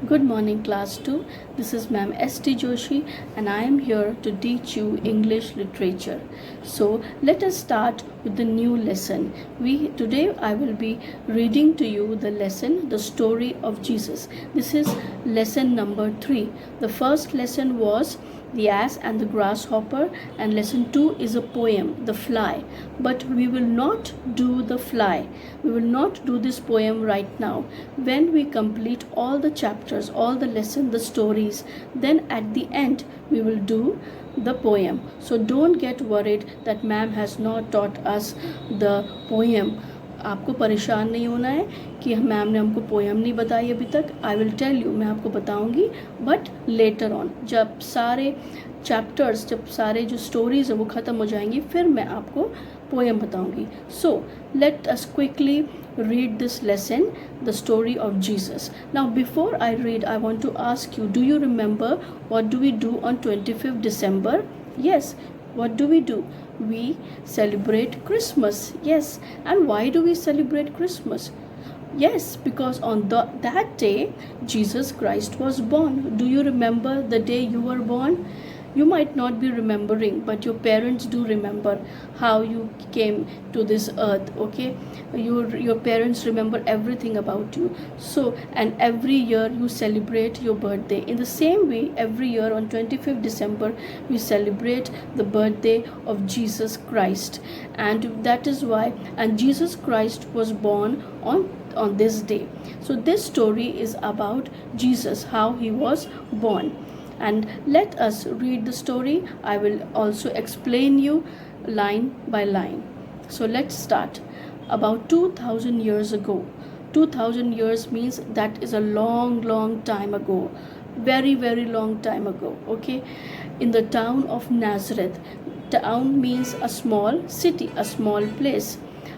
Good morning, class 2. This is Ma'am S.T. Joshi, and I am here to teach you English literature. So, let us start with the new lesson. Today I will be reading to you the lesson, The Story of Jesus. This is lesson number 3. The first lesson was The Ass and the Grasshopper, and lesson 2 is a poem, The Fly. But we will not do the fly. We will not do this poem right now. When we complete all the chapters, all the lesson, the stories, then at the end we will do the poem. So don't get worried that ma'am has not taught us the poem. आपको परेशान नहीं होना है कि ma'am ने हमको poem नहीं बताई अभी तक. आई विल टेल यू, मैं आपको बताऊंगी, बट लेटर ऑन, जब सारे चैप्टर्स, जब सारे जो स्टोरीज है वो ख़त्म हो जाएंगी, फिर मैं आपको पोएम बताऊंगी. So let us quickly read this lesson, The Story of Jesus. Now before I read, I want to ask you, do you remember what do we do on 25th December? Yes, what do we do? We celebrate Christmas. Yes. And why do we celebrate Christmas? Yes, because on that day Jesus Christ was born. Do you remember the day you were born? You might not be remembering, but your parents do remember how you came to this earth. Okay, your parents remember everything about you. So, and every year you celebrate your birthday. In the same way, every year on 25th December we celebrate the birthday of Jesus Christ, and that is why, and Jesus Christ was born on this day. So this story is about Jesus, how he was born. And let us read the story. I will also explain you line by line. So let's start. About 2000 years ago. 2000 years means that is a long time ago. Very long time ago. Okay. In the town of Nazareth. Town means a small city, a small place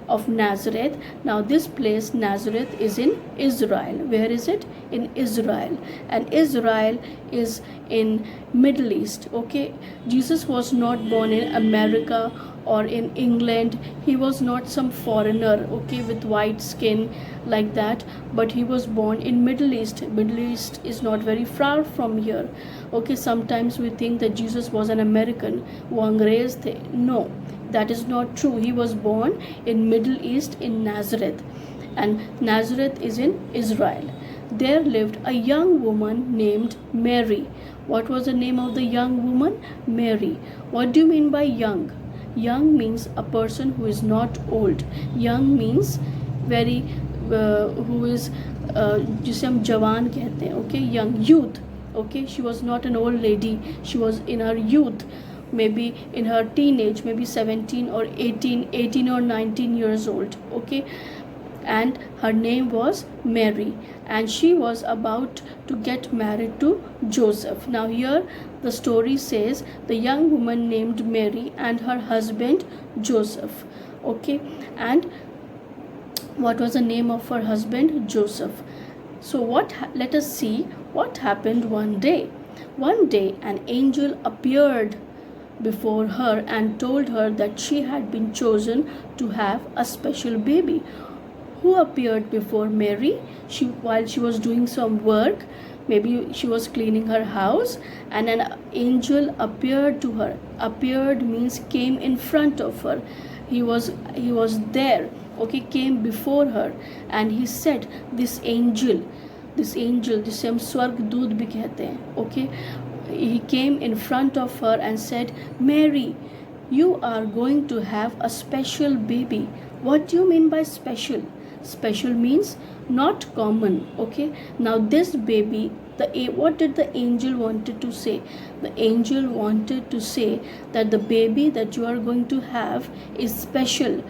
of Nazareth. Now this place Nazareth is in Israel. Where is it? In Israel. And Israel is in Middle East. Okay, Jesus was not born in America or in England. He was not some foreigner, okay, with white skin like that, but he was born in Middle East. Middle East is not very far from here. Okay, sometimes we think that Jesus was an American, वो अंग्रेज थे. No, that is not true. He was born in Middle East in Nazareth, and Nazareth is in Israel. There lived a young woman named Mary. What was the name of the young woman? Mary. What do you mean by young? Young means a person who is not old. Young means very who is जिसे हम जवान कहते हैं. Okay, young, youth. Okay, she was not an old lady. She was in her youth, maybe in her teenage, maybe 17 or 18 or 19 years old. Okay, and her name was Mary, and she was about to get married to Joseph. Now here the story says the young woman named Mary and her husband Joseph. Okay, and what was the name of her husband? Joseph. So let us see what happened one day. One day an angel appeared before her and told her that she had been chosen to have a special baby. Who appeared before Mary? While she was doing some work, maybe she was cleaning her house, and an angel appeared to her. Appeared means came in front of her. He was there. Okay, came before her, and he said, this angel जिसे हम स्वर्गदूत भी कहते हैं. Okay, he came in front of her and said, Mary, you are going to have a special baby. What do you mean by special? Special means not common. Okay, now this baby, what did the angel wanted to say? The angel wanted to say that the baby that you are going to have is special.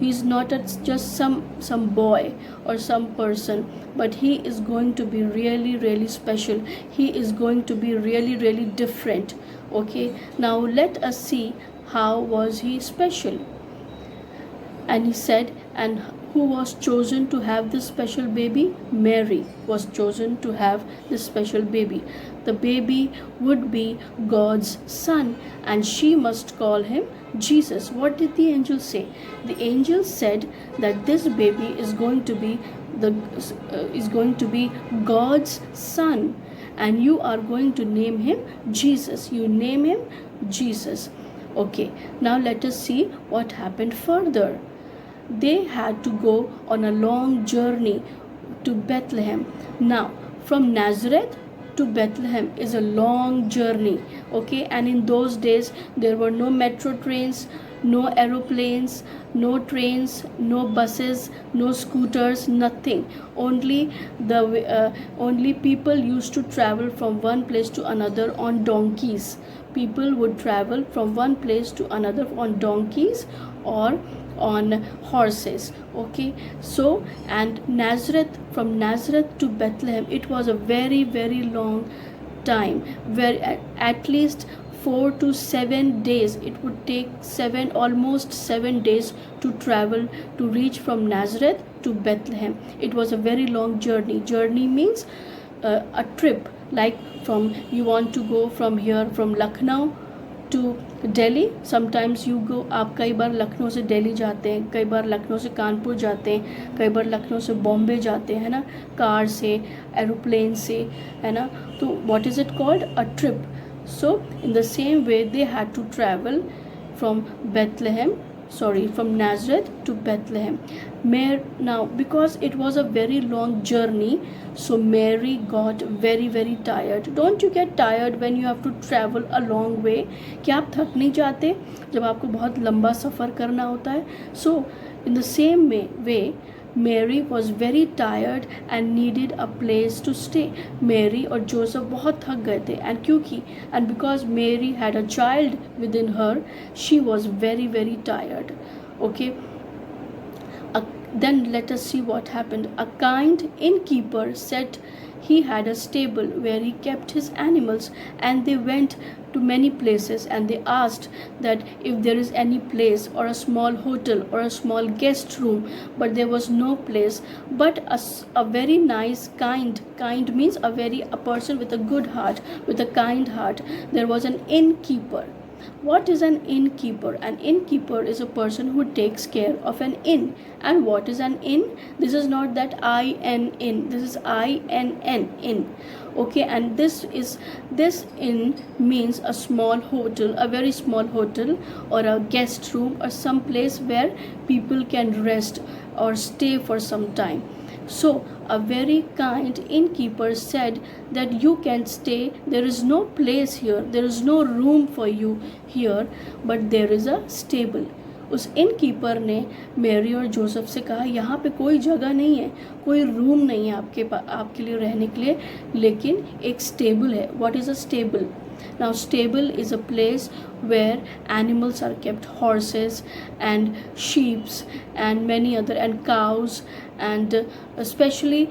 He is not just some boy or some person, but he is going to be really special. He is going to be really different. Okay, now let us see how was he special. And he said, and who was chosen to have this special baby? Mary was chosen to have this special baby. The baby would be God's son, and she must call him Jesus. What did the angel say? The angel said that this baby is going to be God's son, and you are going to name him Jesus. You name him Jesus. Okay, now let us see what happened further. They had to go on a long journey to Bethlehem. Now, from Nazareth to Bethlehem is a long journey, okay? And in those days, there were no metro trains, no aeroplanes, no trains, no buses, no scooters, nothing. Only people used to travel from one place to another on donkeys. People would travel from one place to another on donkeys or on horses. Okay, so and from Nazareth to Bethlehem, it was a very, very long time, where at least 4 to 7 days it would take, almost 7 days to travel to reach from Nazareth to Bethlehem. It was a very long journey means a trip, like from you want to go from here, from Lucknow to Delhi. Sometimes you go, आप कई बार लखनऊ से दिल्ली जाते हैं, कई बार लखनऊ से कानपुर जाते हैं, कई बार लखनऊ से बॉम्बे जाते हैं ना, कार से, एरोप्लेन से, है ना. तो what is it called? A trip. So in the same way they had to travel from Nazareth to Bethlehem. Now, because it was a very long journey, so Mary got very, very tired. Don't you get tired when you have to travel a long way? क्या आप थक नहीं जाते जब आपको बहुत लंबा सफ़र करना होता है? So, in the same way, Mary was very tired and needed a place to stay. Mary और Joseph बहुत थक गए थे, and because Mary had a child within her, she was very, very tired. Okay. Then let us see what happened. A kind innkeeper said he had a stable where he kept his animals, and they went to many places, and they asked that if there is any place or a small hotel or a small guest room, but there was no place. But a very nice, kind means a person with a good heart, with a kind heart. There was an innkeeper. What is an innkeeper? An innkeeper is a person who takes care of an inn. And what is an inn? This is not that I-N inn. This is I-N-N inn. Okay, and this inn means a small hotel, a very small hotel, or a guest room, or some place where people can rest or stay for some time. So a very kind innkeeper said that you can stay. There is no place here, there is no room for you here, but there is a stable. उस innkeeper ने Mary और Joseph से कहा, यहाँ पे कोई जगह नहीं है, कोई रूम नहीं है आपके लिए रहने के लिए, लेकिन एक स्टेबल है. What is a stable? Now, stable is a place where animals are kept, horses and sheep and many other, and cows, and especially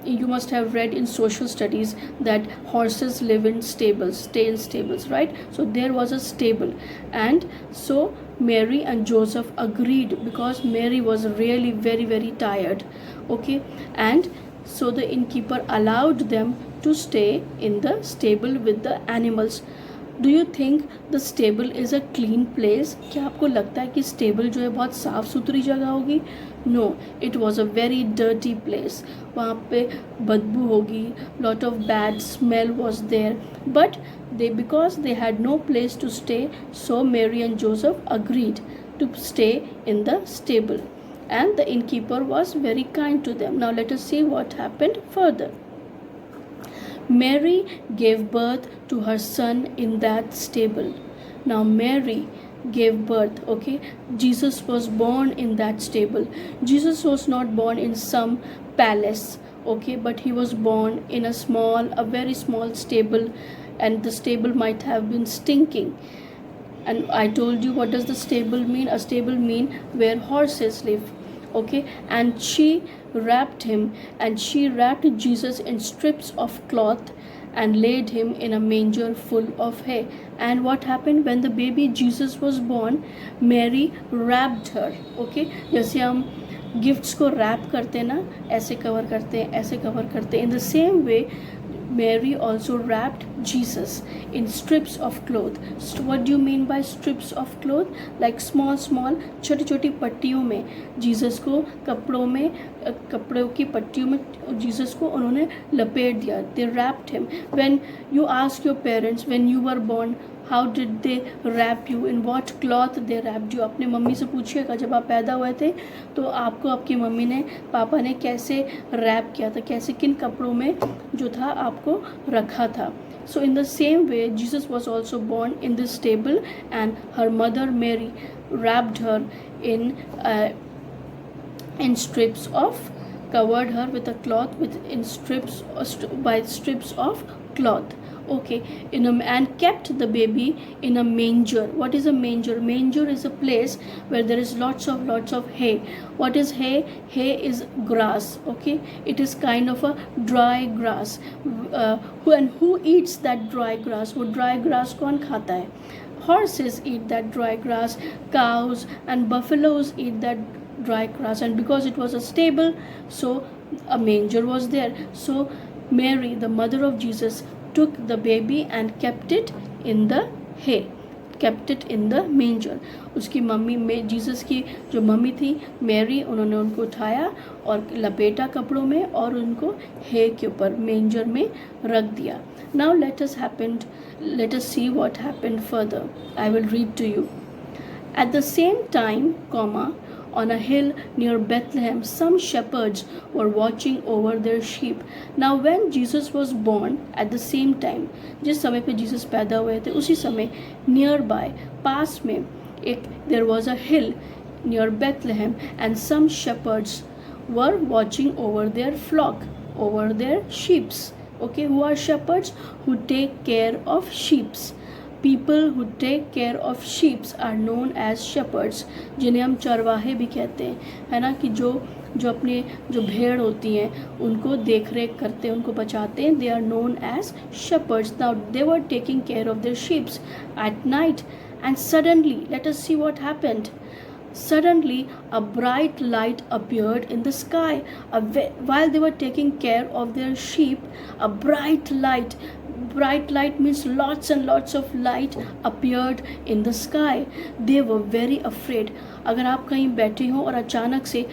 you must have read in social studies that horses live in stables, stay in stables, right? So there was a stable, and so Mary and Joseph agreed, because Mary was really very, very tired. Okay, and so the innkeeper allowed them to stay in the stable with the animals. Do you think the stable is a clean place? क्या आपको लगता है कि stable जो है बहुत साफ़ सुथरी जगह होगी? No, it was a very dirty place. वहाँ पे बदबू होगी, lot of bad smell was there. But because they had no place to stay, so Mary and Joseph agreed to stay in the stable. And the innkeeper was very kind to them. Now let us see what happened further. Mary gave birth to her son in that stable. Now Mary gave birth, okay? Jesus was born in that stable. Jesus was not born in some palace, okay? But he was born in a very small stable, and the stable might have been stinking. And I told you, what does the stable mean? A stable mean where horses live. Okay, and she wrapped Jesus in strips of cloth and laid him in a manger full of hay. And what happened when the baby Jesus was born? Mary wrapped her. Okay, जैसे हम gifts को rap करते ना, ऐसे cover करते हैं, ऐसे cover करते हैं, इन the same way Mary also wrapped Jesus in strips of cloth. What do you mean by strips of cloth? Like small छोटी छोटी पट्टियों में जीसस को कपड़ों की पट्टियों में जीसस को उन्होंने लपेट दिया. They wrapped him. When you ask your parents when you were born, how did they wrap you, in what cloth they wrapped you? अपने मम्मी से पूछिएगा जब आप पैदा हुए थे तो आपको आपकी मम्मी ने, पापा ने कैसे रैप किया था, कैसे किन कपड़ों में जो था आपको रखा था. So in the same way Jesus was also born in this stable, and her mother Mary wrapped her in strips of, covered her with a cloth in strips by strips of cloth. Okay, and kept the baby in a manger. What is a manger? Manger is a place where there is lots of hay. What is hay? Hay is grass. Okay, it is kind of a dry grass. Who eats that dry grass? वो dry grass कौन खाता है? Horses eat that dry grass. Cows and buffaloes eat that dry grass. And because it was a stable, so a manger was there. So Mary, the mother of Jesus, took the baby and kept it in the hay, kept it in the manger. उसकी mummy में, Jesus की जो mummy थी Mary, उन्होंने उनको उठाया और लपेटा कपड़ों में और उनको हे के ऊपर मेंजर में रख दिया. Now let us see what happened further. I will read to you. At the same time, on a hill near Bethlehem, some shepherds were watching over their sheep. Now when Jesus was born, at the same time, जिस समय पे Jesus पैदा हुए थे उसी समय, nearby, पास में there was a hill near Bethlehem, and some shepherds were watching over their flock, over their sheep. Okay, who are shepherds? Who take care of sheep. People who take care of sheep are known as shepherds, जिन्हें हम चरवाहे भी कहते हैं, है ना, कि जो अपने जो भेड़ होती हैं उनको देख रेख करते हैं, उनको बचाते हैं. They are known as shepherds. Now they were taking care of their sheep at night, and suddenly, let us see what happened. Suddenly a bright light appeared in the sky. While they were taking care of their sheep, a bright light means lots and lots of light appeared in the sky. They were very afraid. अगर आप कहीं बैठे हो और अचानक से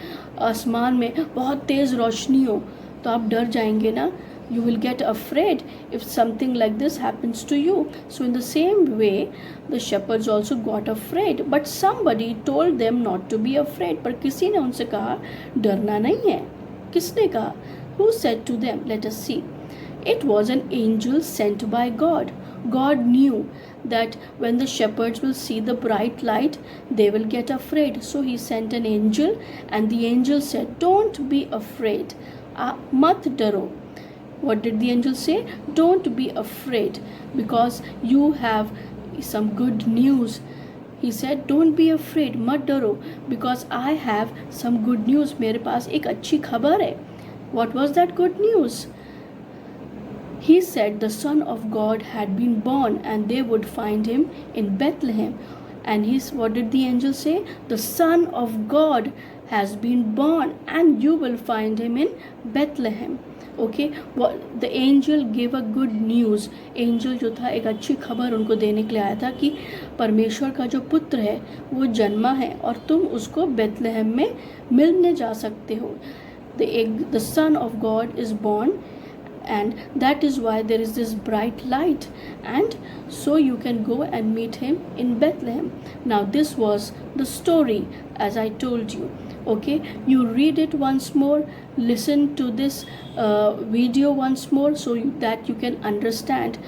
आसमान में बहुत तेज़ रोशनी हो तो आप डर जाएंगे ना. You will get afraid if something like this happens to you. So in the same way, the shepherds also got afraid. But somebody told them not to be afraid. पर किसी ने उनसे कहा डरना नहीं है. किसने कहा? Who said to them? Let us see. It was an angel sent by God. God knew that when the shepherds will see the bright light, they will get afraid. So he sent an angel, and the angel said, "Don't be afraid. Mat daro." What did the angel say? Don't be afraid, because you have some good news. He said, don't be afraid, mat daro, because I have some good news. मेरे पास एक अच्छी खबर है. What was that good news? He said the Son of God had been born, and they would find him in Bethlehem. And what did the angel say? The Son of God has been born, and you will find him in Bethlehem. Okay, the angel gave a good news. Angel जो था एक अच्छी खबर उनको देने के लिए आया था कि परमेश्वर का जो पुत्र है वो जन्मा है और तुम उसको बेथलेहम में मिलने जा सकते हो. The Son of God is born, and that is why there is this bright light, and so you can go and meet him in Bethlehem. Now this was the story as I told you. Okay, you read it once more, listen to this video once more so that you can understand.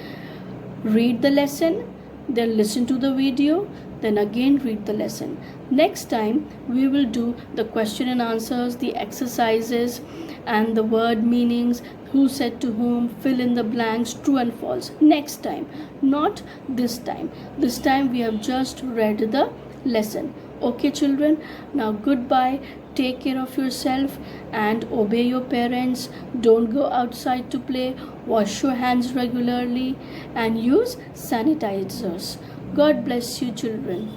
Read the lesson, then listen to the video, then again read the lesson. Next time we will do the question and answers, the exercises, and the word meanings, who said to whom, fill in the blanks, true and false. Next time, not this time. This time we have just read the lesson. Okay children, now goodbye. Take care of yourself and obey your parents. Don't go outside to play. Wash your hands regularly and use sanitizers. God bless you children.